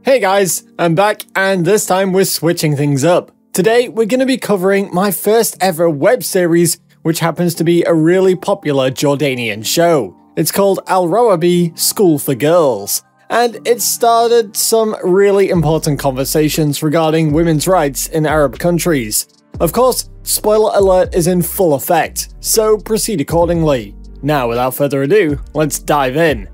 Hey guys, I'm back, and this time we're switching things up. Today we're going to be covering my first ever web series, which happens to be a really popular Jordanian show. It's called Al Rawabi School for Girls, and it started some really important conversations regarding women's rights in Arab countries. Of course, spoiler alert is in full effect, so proceed accordingly. Now, without further ado, let's dive in.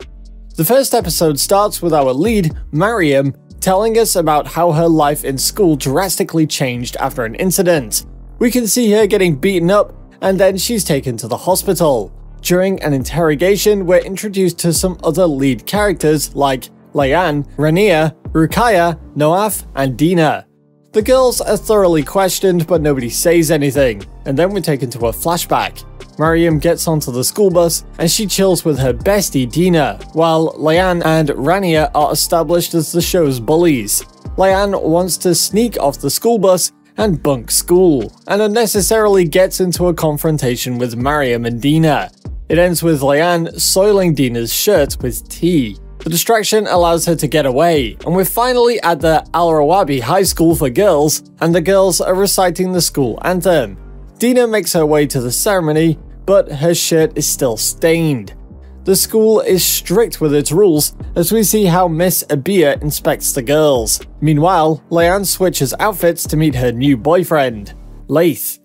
The first episode starts with our lead, Mariam, telling us about how her life in school drastically changed after an incident. We can see her getting beaten up, and then she's taken to the hospital. During an interrogation, we're introduced to some other lead characters like Layan, Rania, Ruqayya, Noaf, and Dina. The girls are thoroughly questioned, but nobody says anything, and then we're taken to a flashback. Mariam gets onto the school bus and she chills with her bestie Dina, while Layan and Rania are established as the show's bullies. Layan wants to sneak off the school bus and bunk school, and unnecessarily gets into a confrontation with Mariam and Dina. It ends with Layan soiling Dina's shirt with tea. The distraction allows her to get away, and we're finally at the Al Rawabi High School for Girls, and the girls are reciting the school anthem. Dina makes her way to the ceremony, but her shirt is still stained. The school is strict with its rules, as we see how Miss Abia inspects the girls. Meanwhile, Layan switches outfits to meet her new boyfriend, Laith.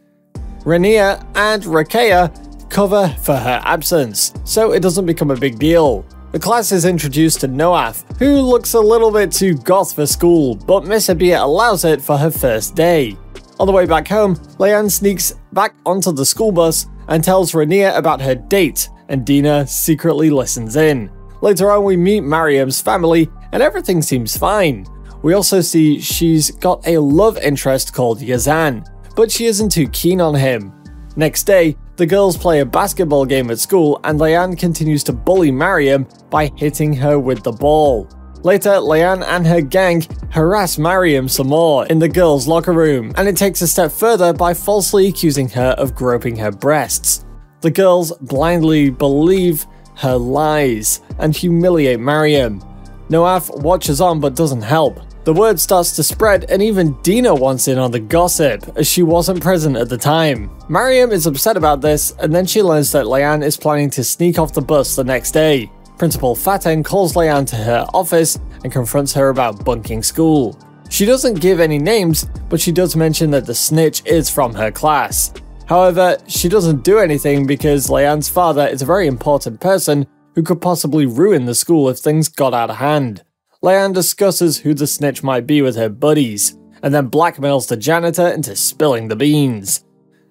Rania and Ruqayya cover for her absence, so it doesn't become a big deal. The class is introduced to Noaf, who looks a little bit too goth for school, but Miss Abia allows it for her first day. On the way back home, Layan sneaks back onto the school bus and tells Rania about her date, and Dina secretly listens in. Later on, we meet Mariam's family, and everything seems fine. We also see she's got a love interest called Yazan, but she isn't too keen on him. Next day, the girls play a basketball game at school, and Layan continues to bully Mariam by hitting her with the ball. Later, Layan and her gang harass Mariam some more in the girls' locker room, and it takes a step further by falsely accusing her of groping her breasts. The girls blindly believe her lies and humiliate Mariam. Noaf watches on but doesn't help. The word starts to spread, and even Dina wants in on the gossip, as she wasn't present at the time. Mariam is upset about this, and then she learns that Layan is planning to sneak off the bus the next day. Principal Faten calls Layan to her office and confronts her about bunking school. She doesn't give any names, but she does mention that the snitch is from her class. However, she doesn't do anything because Layan's father is a very important person who could possibly ruin the school if things got out of hand. Layan discusses who the snitch might be with her buddies, and then blackmails the janitor into spilling the beans.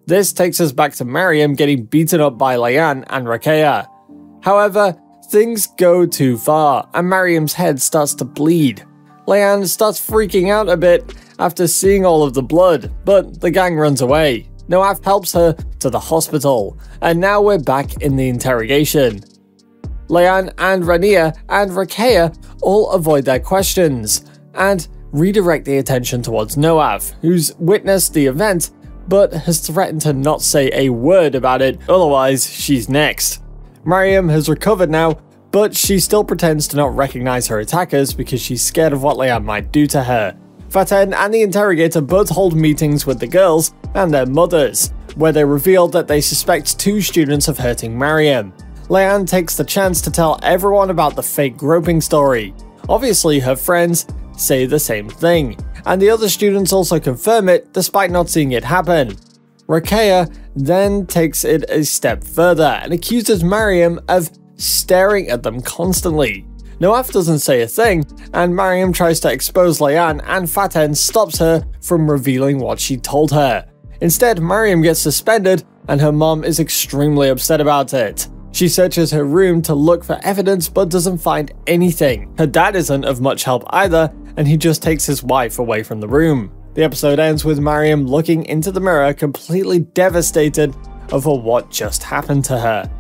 This takes us back to Mariam getting beaten up by Layan and Ruqayya. However, things go too far, and Mariam's head starts to bleed. Layan starts freaking out a bit after seeing all of the blood, but the gang runs away. Noaf helps her to the hospital, and now we're back in the interrogation. Layan and Rania and Ruqayya all avoid their questions, and redirect the attention towards Noaf, who's witnessed the event, but has threatened to not say a word about it, otherwise she's next. Mariam has recovered now, but she still pretends to not recognize her attackers because she's scared of what Layan might do to her. Faten and the interrogator both hold meetings with the girls and their mothers, where they reveal that they suspect 2 students of hurting Mariam. Layan takes the chance to tell everyone about the fake groping story. Obviously, her friends say the same thing, and the other students also confirm it despite not seeing it happen. Ruqayya then takes it a step further and accuses Mariam of staring at them constantly. Noaf doesn't say a thing, and Mariam tries to expose Layan, and Faten stops her from revealing what she told her. Instead, Mariam gets suspended, and her mom is extremely upset about it. She searches her room to look for evidence but doesn't find anything. Her dad isn't of much help either, and he just takes his wife away from the room. The episode ends with Mariam looking into the mirror, completely devastated over what just happened to her.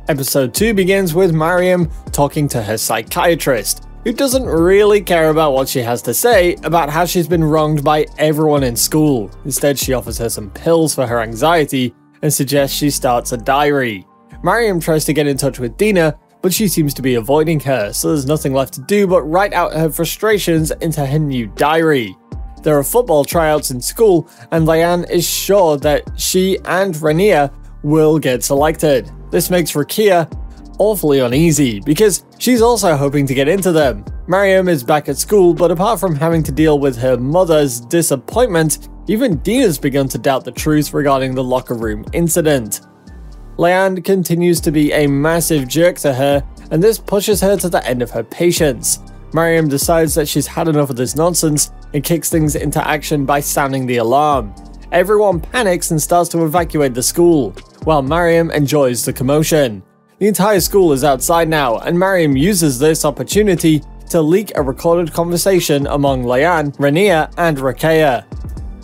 Episode 2 begins with Mariam talking to her psychiatrist, who doesn't really care about what she has to say about how she's been wronged by everyone in school. Instead, she offers her some pills for her anxiety and suggests she starts a diary. Mariam tries to get in touch with Dina, but she seems to be avoiding her, so there's nothing left to do but write out her frustrations into her new diary. There are football tryouts in school, and Leanne is sure that she and Rania will get selected. This makes Rakia awfully uneasy, because she's also hoping to get into them. Mariam is back at school, but apart from having to deal with her mother's disappointment, even Dina's begun to doubt the truth regarding the locker room incident. Leanne continues to be a massive jerk to her, and this pushes her to the end of her patience. Mariam decides that she's had enough of this nonsense and kicks things into action by sounding the alarm. Everyone panics and starts to evacuate the school, while Mariam enjoys the commotion. The entire school is outside now, and Mariam uses this opportunity to leak a recorded conversation among Leanne, Rania, and Rakea,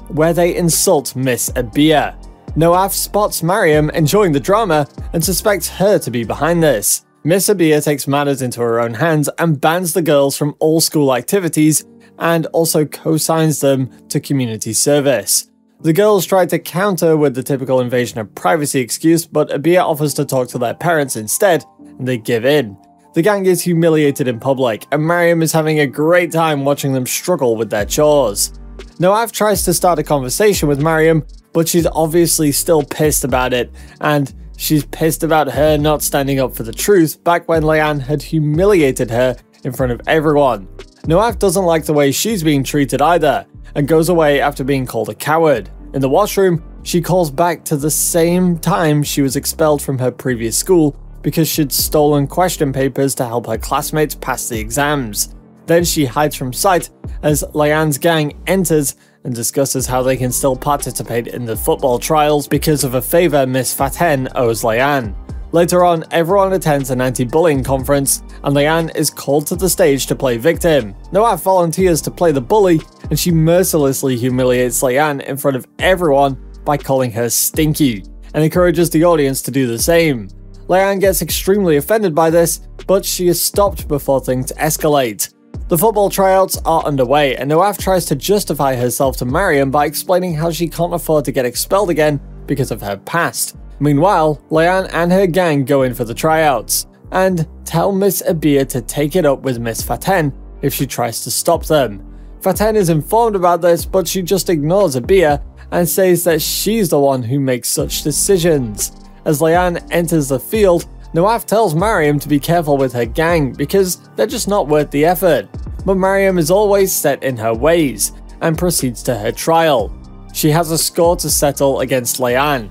where they insult Miss Abia. Noaf spots Mariam enjoying the drama and suspects her to be behind this. Miss Abia takes matters into her own hands and bans the girls from all school activities and also co-signs them to community service. The girls try to counter with the typical invasion of privacy excuse, but Abia offers to talk to their parents instead, and they give in. The gang is humiliated in public, and Mariam is having a great time watching them struggle with their chores. Noaf tries to start a conversation with Mariam, but she's obviously still pissed about it, and she's pissed about her not standing up for the truth back when Leanne had humiliated her in front of everyone. Noaf doesn't like the way she's being treated either, and goes away after being called a coward. In the washroom, she calls back to the same time she was expelled from her previous school because she'd stolen question papers to help her classmates pass the exams. Then she hides from sight as Leanne's gang enters and discusses how they can still participate in the football trials because of a favor Miss Faten owes Leanne. Later on, everyone attends an anti-bullying conference, and Leanne is called to the stage to play victim. Noaf volunteers to play the bully, and she mercilessly humiliates Leanne in front of everyone by calling her stinky, and encourages the audience to do the same. Leanne gets extremely offended by this, but she is stopped before things escalate. The football tryouts are underway, and Noaf tries to justify herself to Mariam by explaining how she can't afford to get expelled again because of her past. Meanwhile, Leanne and her gang go in for the tryouts, and tell Miss Abia to take it up with Miss Faten if she tries to stop them. Faten is informed about this, but she just ignores Abia and says that she's the one who makes such decisions. As Leanne enters the field, Noaf tells Mariam to be careful with her gang because they're just not worth the effort, but Mariam is always set in her ways and proceeds to her trial. She has a score to settle against Leanne.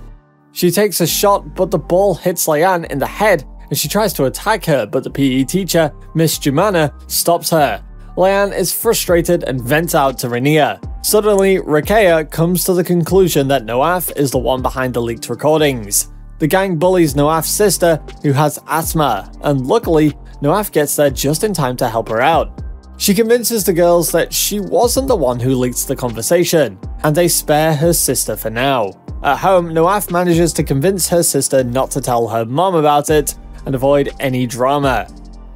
She takes a shot, but the ball hits Leanne in the head and she tries to attack her, but the PE teacher, Miss Jumana, stops her. Leanne is frustrated and vents out to Rania. Suddenly, Rakea comes to the conclusion that Noaf is the one behind the leaked recordings. The gang bullies Noaf's sister, who has asthma, and luckily, Noaf gets there just in time to help her out. She convinces the girls that she wasn't the one who leaked the conversation, and they spare her sister for now. At home, Noaf manages to convince her sister not to tell her mom about it and avoid any drama.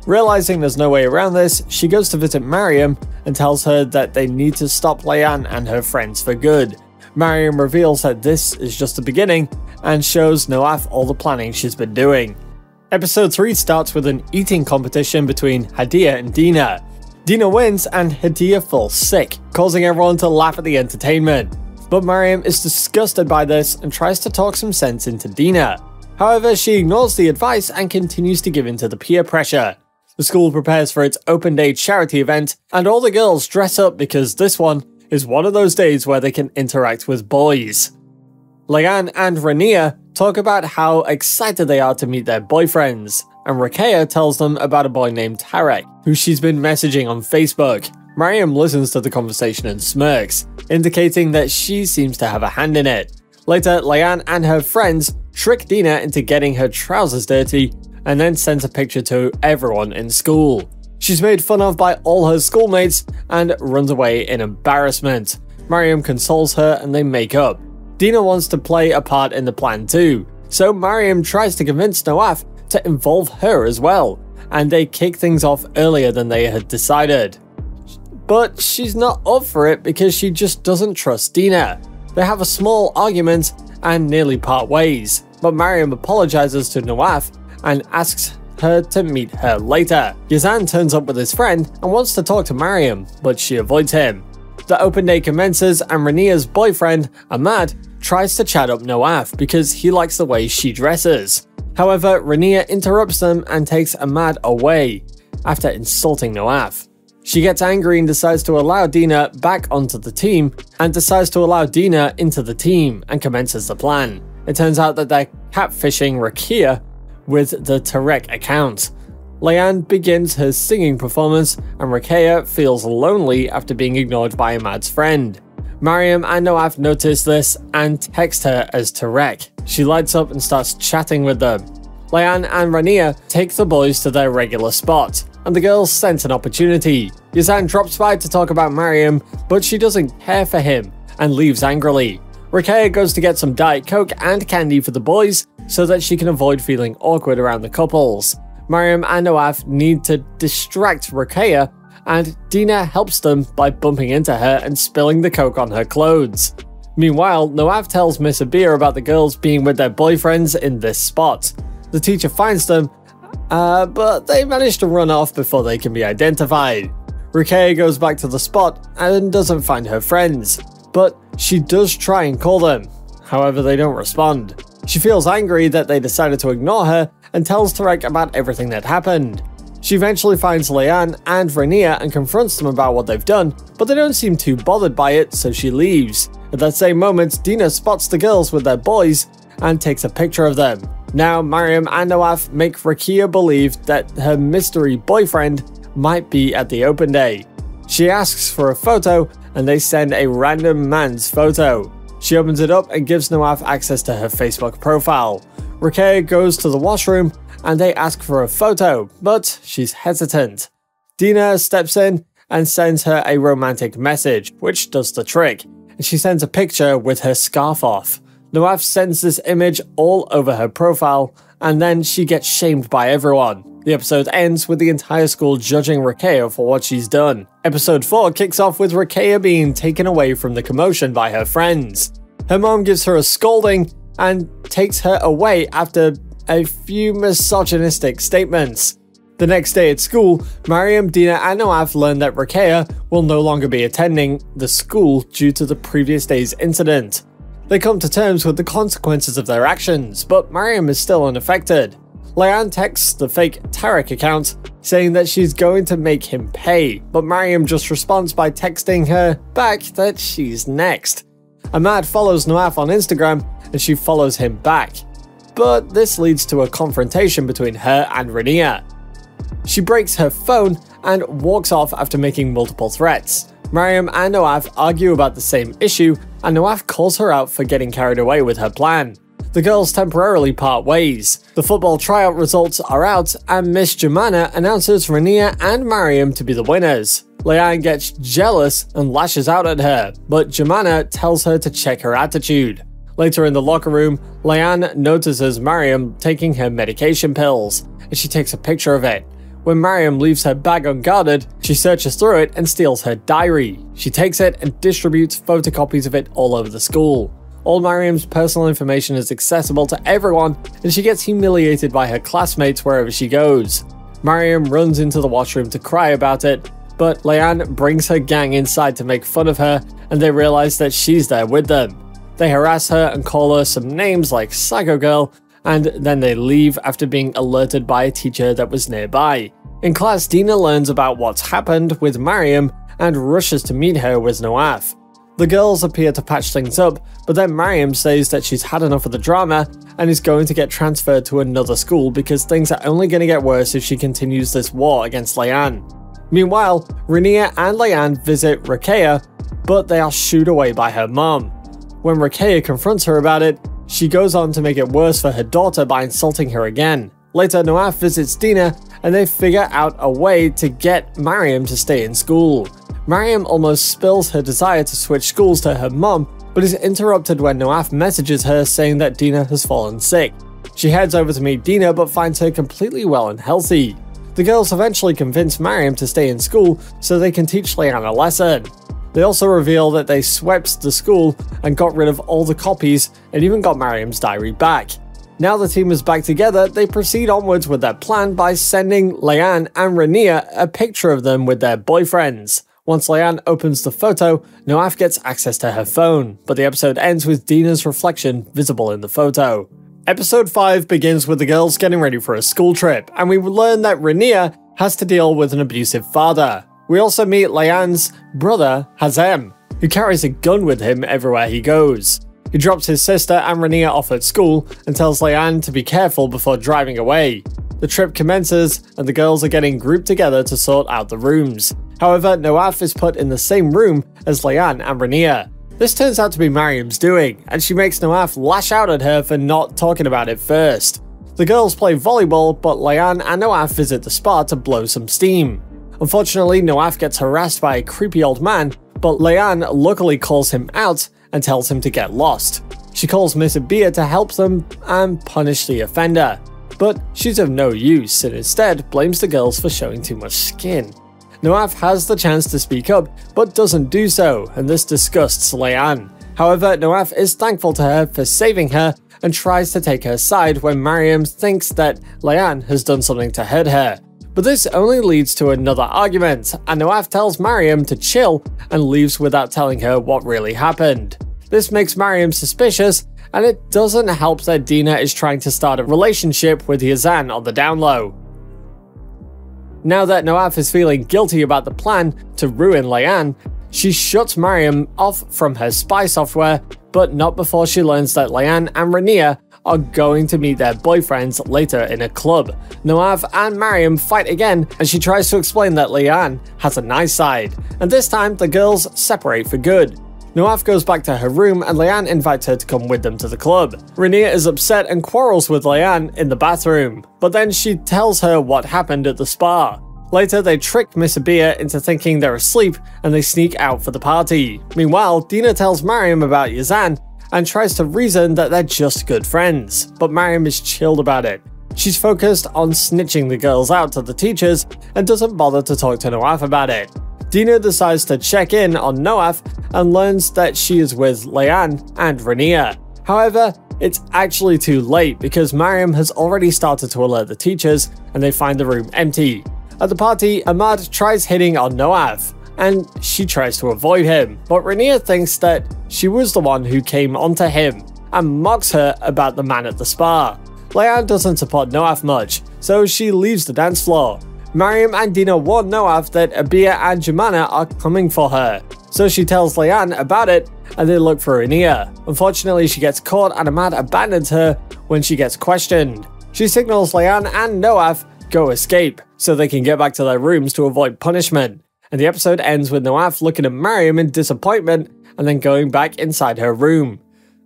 Realizing there's no way around this, she goes to visit Mariam and tells her that they need to stop Leanne and her friends for good. Mariam reveals that this is just the beginning and shows Noaf all the planning she's been doing. Episode 3 starts with an eating competition between Hadia and Dina. Dina wins and Hadia falls sick, causing everyone to laugh at the entertainment. But Mariam is disgusted by this and tries to talk some sense into Dina. However, she ignores the advice and continues to give in to the peer pressure. The school prepares for its open day charity event, and all the girls dress up because this one is one of those days where they can interact with boys. Leanne and Rania talk about how excited they are to meet their boyfriends, and Rakea tells them about a boy named Tarek, who she's been messaging on Facebook. Mariam listens to the conversation and smirks, indicating that she seems to have a hand in it. Later, Leanne and her friends trick Dina into getting her trousers dirty, and then sends a picture to everyone in school. She's made fun of by all her schoolmates and runs away in embarrassment. Mariam consoles her and they make up. Dina wants to play a part in the plan too, so Mariam tries to convince Noaf to involve her as well, and they kick things off earlier than they had decided. But she's not up for it because she just doesn't trust Dina. They have a small argument and nearly part ways, but Mariam apologizes to Noaf and asks her to meet her later. Yazan turns up with his friend and wants to talk to Mariam, but she avoids him. The open day commences and Rania's boyfriend, Ahmad, tries to chat up Noaf because he likes the way she dresses. However, Rania interrupts them and takes Ahmad away after insulting Noaf. She gets angry and decides to allow Dina back onto the team and commences the plan. It turns out that they're catfishing Rakia with the Tarek account. Layan begins her singing performance and Rakia feels lonely after being ignored by Ahmad's friend. Mariam and Noaf notice this and text her as Tarek. She lights up and starts chatting with them. Layan and Rania take the boys to their regular spot, and the girls sense an opportunity. Yazan drops by to talk about Mariam, but she doesn't care for him and leaves angrily. Rakia goes to get some Diet Coke and candy for the boys so that she can avoid feeling awkward around the couples. Mariam and Noaf need to distract Rakia, and Dina helps them by bumping into her and spilling the Coke on her clothes. Meanwhile, Noaf tells Miss Abir about the girls being with their boyfriends in this spot. The teacher finds them, but they manage to run off before they can be identified. Rakia goes back to the spot and doesn't find her friends, but she does try and call them. However, they don't respond. She feels angry that they decided to ignore her and tells Tarek about everything that happened. She eventually finds Layan and Rania and confronts them about what they've done, but they don't seem too bothered by it, so she leaves. At that same moment, Dina spots the girls with their boys and takes a picture of them. Now, Mariam and Noaf make Rakia believe that her mystery boyfriend might be at the open day. She asks for a photo and they send a random man's photo. She opens it up and gives Noaf access to her Facebook profile. Rakia goes to the washroom and they ask for a photo, but she's hesitant. Dina steps in and sends her a romantic message, which does the trick, and she sends a picture with her scarf off. Noaf sends this image all over her profile, and then she gets shamed by everyone. The episode ends with the entire school judging Rakia for what she's done. Episode 4 kicks off with Rakia being taken away from the commotion by her friends. Her mom gives her a scolding and takes her away after a few misogynistic statements. The next day at school, Mariam, Dina and Noaf learn that Rakia will no longer be attending the school due to the previous day's incident. They come to terms with the consequences of their actions, but Mariam is still unaffected. Layan texts the fake Tarek account, saying that she's going to make him pay, but Mariam just responds by texting her back that she's next. Ahmad follows Noaf on Instagram, and she follows him back. But this leads to a confrontation between her and Rania. She breaks her phone and walks off after making multiple threats. Mariam and Noaf argue about the same issue, and Noaf calls her out for getting carried away with her plan. The girls temporarily part ways. The football tryout results are out, and Miss Jumana announces Rania and Mariam to be the winners. Layan gets jealous and lashes out at her, but Jumana tells her to check her attitude. Later in the locker room, Layan notices Mariam taking her medication pills, and she takes a picture of it. When Mariam leaves her bag unguarded, she searches through it and steals her diary. She takes it and distributes photocopies of it all over the school. All Mariam's personal information is accessible to everyone, and she gets humiliated by her classmates wherever she goes. Mariam runs into the washroom to cry about it, but Layan brings her gang inside to make fun of her, and they realize that she's there with them. They harass her and call her some names like Psycho Girl, and then they leave after being alerted by a teacher that was nearby. In class, Dina learns about what's happened with Mariam and rushes to meet her with Noaf. The girls appear to patch things up, but then Mariam says that she's had enough of the drama and is going to get transferred to another school because things are only going to get worse if she continues this war against Layan. Meanwhile, Rania and Layan visit Rakia, but they are shooed away by her mom. When Rakia confronts her about it, she goes on to make it worse for her daughter by insulting her again. Later, Noaf visits Dina and they figure out a way to get Mariam to stay in school. Mariam almost spills her desire to switch schools to her mom, but is interrupted when Noaf messages her saying that Dina has fallen sick. She heads over to meet Dina but finds her completely well and healthy. The girls eventually convince Mariam to stay in school so they can teach Layan a lesson. They also reveal that they swept the school and got rid of all the copies and even got Mariam's diary back. Now the team is back together, they proceed onwards with their plan by sending Leanne and Rania a picture of them with their boyfriends. Once Leanne opens the photo, Noaf gets access to her phone, but the episode ends with Dina's reflection visible in the photo. Episode 5 begins with the girls getting ready for a school trip, and we learn that Rania has to deal with an abusive father. We also meet Leanne's brother, Hazem, who carries a gun with him everywhere he goes. He drops his sister and Rania off at school and tells Leanne to be careful before driving away. The trip commences and the girls are getting grouped together to sort out the rooms. However, Noaf is put in the same room as Leanne and Rania. This turns out to be Mariam's doing, and she makes Noaf lash out at her for not talking about it first. The girls play volleyball, but Leanne and Noaf visit the spa to blow some steam. Unfortunately, Noaf gets harassed by a creepy old man, but Leanne luckily calls him out and tells him to get lost. She calls Miss Abia to help them and punish the offender, but she's of no use and instead blames the girls for showing too much skin. Noaf has the chance to speak up, but doesn't do so, and this disgusts Leanne. However, Noaf is thankful to her for saving her and tries to take her side when Mariam thinks that Leanne has done something to hurt her. But this only leads to another argument, and Noaf tells Mariam to chill and leaves without telling her what really happened. This makes Mariam suspicious, and it doesn't help that Dina is trying to start a relationship with Yazan on the down low. Now that Noaf is feeling guilty about the plan to ruin Leanne, she shuts Mariam off from her spy software, but not before she learns that Leanne and Rania are going to meet their boyfriends later in a club. Noaf and Mariam fight again, and she tries to explain that Leanne has a nice side, and this time the girls separate for good. Noaf goes back to her room and Leanne invites her to come with them to the club. Rania is upset and quarrels with Leanne in the bathroom, but then she tells her what happened at the spa. Later, they trick Miss Abia into thinking they're asleep and they sneak out for the party. Meanwhile, Dina tells Mariam about Yazan and tries to reason that they're just good friends, but Mariam is chilled about it. She's focused on snitching the girls out to the teachers and doesn't bother to talk to Noaf about it. Dina decides to check in on Noaf and learns that she is with Leanne and Rania. However, it's actually too late because Mariam has already started to alert the teachers and they find the room empty. At the party, Ahmad tries hitting on Noaf, and she tries to avoid him, but Rania thinks that she was the one who came onto him and mocks her about the man at the spa. Leanne doesn't support Noaf much, so she leaves the dance floor. Mariam and Dina warn Noaf that Abia and Jumana are coming for her, so she tells Leanne about it and they look for Rania. Unfortunately, she gets caught and Ahmad abandons her when she gets questioned. She signals Leanne and Noaf go escape, so they can get back to their rooms to avoid punishment. And the episode ends with Noaf looking at Mariam in disappointment and then going back inside her room.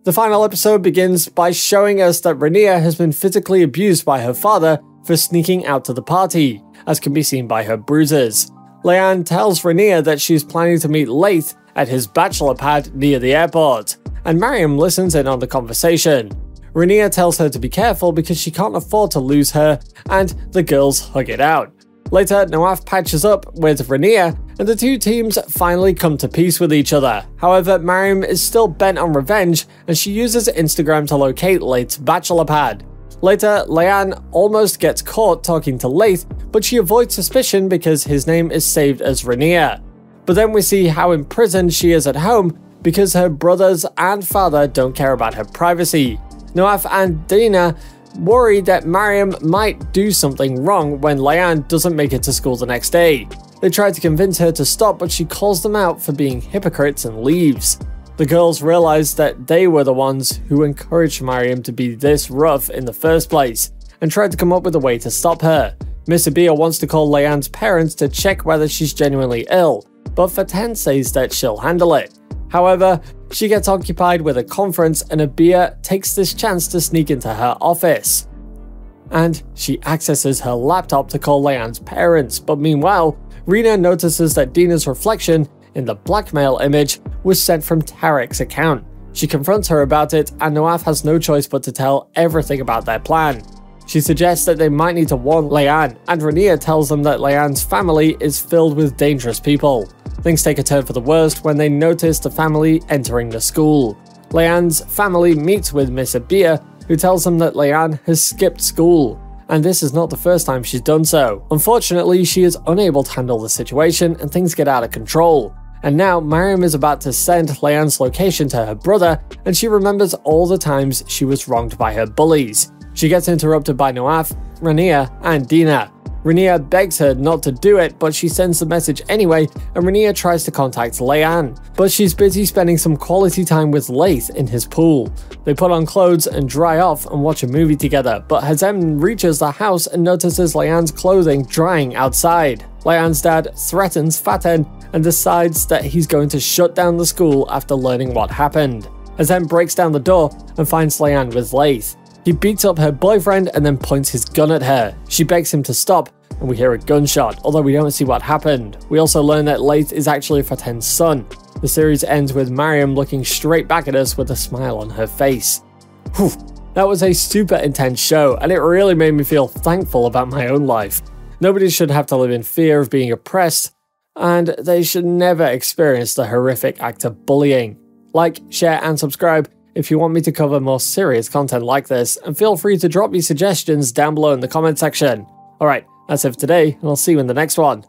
The final episode begins by showing us that Rania has been physically abused by her father for sneaking out to the party, as can be seen by her bruises. Leanne tells Rania that she's planning to meet Laith at his bachelor pad near the airport, and Mariam listens in on the conversation. Rania tells her to be careful because she can't afford to lose her, and the girls hug it out. Later, Noaf patches up with Rania, and the two teams finally come to peace with each other. However, Mariam is still bent on revenge, and she uses Instagram to locate Laith's bachelor pad. Later, Leanne almost gets caught talking to Laith, but she avoids suspicion because his name is saved as Rania. But then we see how imprisoned she is at home because her brothers and father don't care about her privacy. Noaf and Dina worry that Mariam might do something wrong when Leanne doesn't make it to school the next day. They try to convince her to stop, but she calls them out for being hypocrites and leaves. The girls realize that they were the ones who encouraged Mariam to be this rough in the first place, and tried to come up with a way to stop her. Miss Abia wants to call Leanne's parents to check whether she's genuinely ill, but Fatan says that she'll handle it. However, she gets occupied with a conference and Abia takes this chance to sneak into her office. And she accesses her laptop to call Leanne's parents, but meanwhile, Rina notices that Dina's reflection in the blackmail image was sent from Tarek's account. She confronts her about it, and Noaf has no choice but to tell everything about their plan. She suggests that they might need to warn Leanne, and Rania tells them that Leanne's family is filled with dangerous people. Things take a turn for the worst when they notice the family entering the school. Leanne's family meets with Miss Abia, who tells them that Leanne has skipped school. And this is not the first time she's done so. Unfortunately, she is unable to handle the situation and things get out of control. And now Mariam is about to send Leanne's location to her brother, and she remembers all the times she was wronged by her bullies. She gets interrupted by Noaf, Rania, and Dina. Rania begs her not to do it, but she sends the message anyway, and Rania tries to contact Leanne. But she's busy spending some quality time with Laith in his pool. They put on clothes and dry off and watch a movie together, but Hazem reaches the house and notices Leanne's clothing drying outside. Leanne's dad threatens Faten and decides that he's going to shut down the school after learning what happened. Hazem breaks down the door and finds Leanne with Laith. He beats up her boyfriend and then points his gun at her. She begs him to stop, and we hear a gunshot, although we don't see what happened. We also learn that Laith is actually Faten's son. The series ends with Mariam looking straight back at us with a smile on her face. Whew, that was a super intense show, and it really made me feel thankful about my own life. Nobody should have to live in fear of being oppressed, and they should never experience the horrific act of bullying. Like, share, and subscribe if you want me to cover more serious content like this, and feel free to drop me suggestions down below in the comment section. Alright, that's it for today, and I'll see you in the next one.